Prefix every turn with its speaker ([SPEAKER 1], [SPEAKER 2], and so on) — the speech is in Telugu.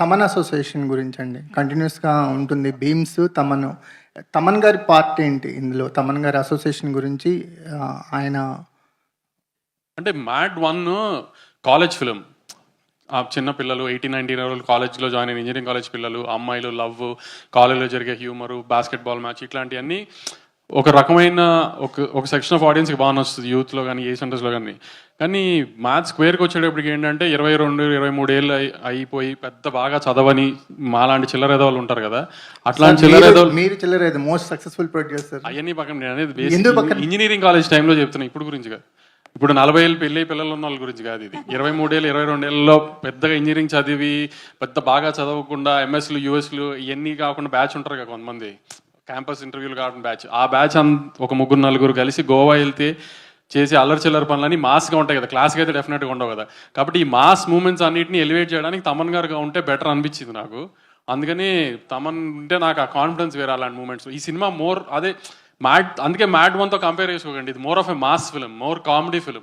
[SPEAKER 1] తమన్ అసోసియేషన్ గురించండి. కంటిన్యూస్‌గా ఉంటుంది. భీమ్స్, తమన్. తమన్ గారి పార్ట్ ఏంటి ఇందులో? తమన్ గారి అసోసియేషన్ గురించి ఆయన
[SPEAKER 2] అంటే మ్యాడ్ 1 కాలేజ్ ఫిలిం. ఆ చిన్న పిల్లలు 18-19 ఇయర్ ఓల్డ్ కాలేజ్లో జాయిన్ అయిన ఇంజనీరింగ్ కాలేజ్ పిల్లలు, అమ్మాయిలు లవ్, కాలేజ్లో జరిగే హ్యూమరు, బాస్కెట్బాల్ మ్యాచ్ ఇట్లాంటివన్నీ ఒక రకమైన ఒక సెక్షన్ ఆఫ్ ఆడియన్స్కి బాగా నచ్చుతుంది, యూత్లో కానీ ఏ సెంటర్స్లో కానీ. కానీ మ్యాథ్స్ స్క్వేర్కి వచ్చేటప్పటికి ఏంటంటే 22-23 ఏళ్ళు అయిపోయి పెద్ద బాగా చదవని మాలాంటి చిల్లర ఎదవాళ్ళు ఉంటారు కదా, అట్లాంటి చిల్లర ఎదవాళ్ళు.
[SPEAKER 1] మీరు చిల్లర మోస్ట్ సక్సెస్ఫుల్ ప్రొడ్యూసర్
[SPEAKER 2] అవన్నీ పక్కన నేను అనేది ఇంజనీరింగ్ కాలేజ్ టైంలో చెప్తున్నా, ఇప్పుడు గురించి కాదు. ఇప్పుడు 40 ఏళ్ళు పెళ్ళి పిల్లలు ఉన్న వాళ్ళ గురించి కాదు ఇది. 23 ఏళ్ళు 22 ఏళ్ళలో పెద్దగా ఇంజనీరింగ్ చదివి పెద్ద బాగా చదవకుండా ఎంఎస్లు యూఎస్లు ఇవన్నీ కాకుండా బ్యాచ్ ఉంటారు కదా కొంతమంది, క్యాంపస్ ఇంటర్వ్యూలు కాకుండా బ్యాచ్. ఆ బ్యాచ్ ఒక 3-4 కలిసి గోవా వెళ్తే చేసి అల్లరి చిల్లర పనులని మాస్గా ఉంటాయి కదా, క్లాస్కి అయితే డెఫినెట్గా ఉండవు కదా. కాబట్టి ఈ మాస్ మూమెంట్స్ అన్నింటినీ ఎలివేట్ చేయడానికి తమన్ గారుగా ఉంటే బెటర్ అనిపించింది నాకు. అందుకని తమన్ ఉంటే నాకు ఆ కాన్ఫిడెన్స్ వేరే అలాంటి మూమెంట్స్. ఈ సినిమా మోర్ అదే మ్యాడ్, అందుకే మ్యాడ్ 1తో కంపేర్ చేసుకోకండి. ఇది more of a mass film, more comedy film.